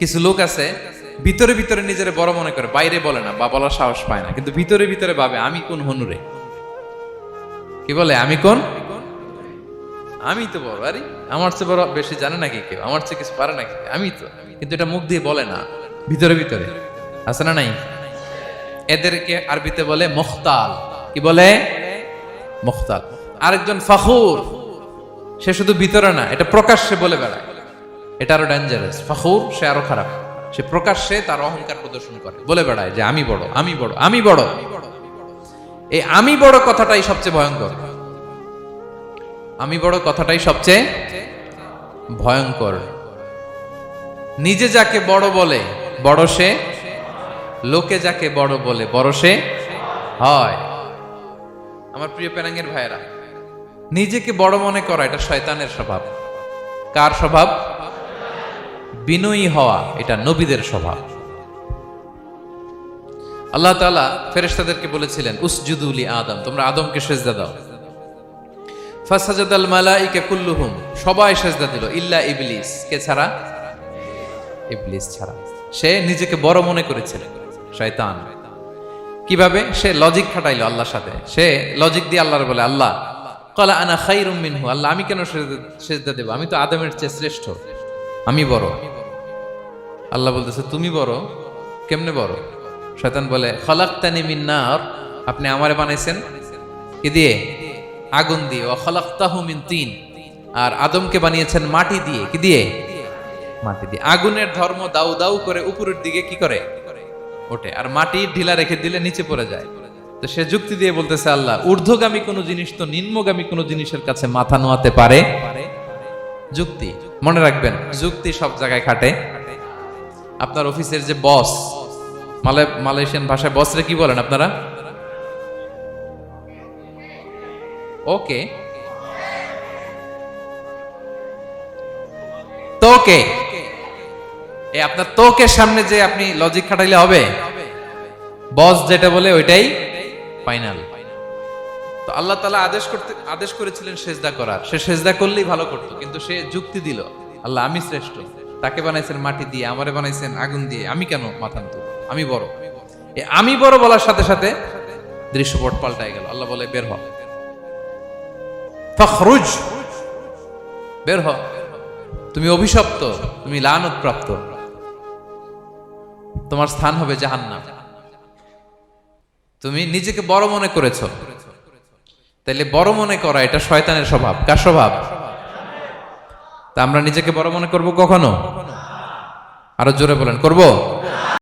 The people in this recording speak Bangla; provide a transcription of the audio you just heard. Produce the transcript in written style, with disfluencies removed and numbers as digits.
কিছু লোক আছে ভিতরে ভিতরে নিজের বড় মনে করে, বাইরে বলে না বা বলার সাহস পায় না, কিন্তু ভিতরে ভিতরে ভাবে আমি কোন হনুরে, কি বলে আমি কোন, আমি তো বড়, আরে আমার চেয়ে বড় বেশি জানে নাকি কেউ, আমার চেয়ে কিছু পারে নাকি, আমি তো, কিন্তু এটা মুখ দিয়ে বলে না, ভিতরে ভিতরে আছে না নাই। এদেরকে আরবিতে বলে মুখতাল। কি বলে? মুখতাল। আরেকজন ফখুর, সে শুধু ভিতরে না, এটা প্রকাশ্যে বলে বেড়ায়, এটা আরো ডেঞ্জারাস। ফখুর সে আরো খারাপ, সে প্রকাশ্যে তার অহংকার প্রদর্শন করে, বলে বেড়ায় যে আমি বড়, আমি বড়, আমি বড়। এই আমি বড় কথাটাই সবচেয়ে ভয়ঙ্কর। আমি বড় কথাটাই সবচেয়ে ভয়ঙ্কর। নিজে যাকে বড় বলে বড় সে, লোকে যাকে বড় বলে বড় সে হয়। আমার প্রিয় পেনাঙ্গের ভাইয়েরা, নিজেকে বড় মনে করা এটা শয়তানের স্বভাব। কার স্বভাব? বিনয়ী হওয়া এটা নবীদের স্বভাব। আল্লাহ তাআলা ফেরেশতাদেরকে বলেছিলেন উসজুদু লি আদম, তোমরা আদমকে সিজদা দাও। ফাসাজাদাল মালাইকা কুল্লুহুম, সবাই সিজদা দিল ইল্লা ইবলিস, কে ছাড়া? ইবলিস ছাড়া। সে নিজেকে বড় মনে করেছিল, শয়তান। কিভাবে? সে লজিক খাটাইলো আল্লাহর সাথে, সে লজিক দিয়ে আল্লাহর বলে আল্লাহ ক্বালা আনা খায়রুম মিনহু, আল্লাহ আমি কেন সিজদা দেব, আমি তো আদমের চেয়ে শ্রেষ্ঠ, আমি বড়। আল্লাহ বলতেছে তুমি বড়, কেমনে বড়? শয়তান বলে খলাকতানি মিন নার, আপনি আমারে বানাইছেন কি দিয়ে? আগুন দিয়ে। ওয়া খলাকতাহু মিন তিন, আর আদমকে বানিয়েছেন মাটি দিয়ে। কি দিয়ে? মাটি দিয়ে। আগুনের ধর্ম দাউ দাউ করে উপরের দিকে কি করে? ওঠে, আর মাটি ঢিলা রেখে দিলে নিচে পড়ে যায়। তো সে যুক্তি দিয়ে বলতেছে আল্লাহ ঊর্ধ্বগামী কোন জিনিস তো নিম্নগামী কোন জিনিসের কাছে মাথা নোয়াতে পারে? যুক্তি। মনে রাখবেন, যুক্তি সব জায়গায় খাটে। আপনার অফিসের যে বস, মালয়েশিয়ান ভাষায় বসরে কি বলেন আপনারা? ওকে, তোকে। এই আপনার তোকে সামনে যে আপনি লজিক খাটাইলে হবে? বস যেটা বলে ওইটাই ফাইনাল। তো আল্লাহ তাআলা আদেশ করেছিলেন সেজদা করার, সে সেজদা করলেই ভালো করতো, কিন্তু সে যুক্তি দিল আল্লাহ আমি শ্রেষ্ঠ, তাকে বানাইছেন মাটি দিয়ে, আমারে বানাইছেন আগুন দিয়ে, আমি কেন মাথা নত, আমি বড়। আমি বড় বলার সাথে সাথে দৃশ্যপট পাল্টায় গেল। আল্লাহ বলে বের হ, ফখরুজ, বের হ, তুমি অভিশপ্ত, তুমি লানত প্রাপ্ত, তোমার স্থান হবে জাহান্নাম। তুমি নিজেকে বড় মনে করেছো, তাইলে বড় মনে করা এটা শয়তানের স্বভাব। কার স্বভাব? তা আমরা নিজেকে বড় মনে করব কখনো? আরো জোরে বলেন, করব?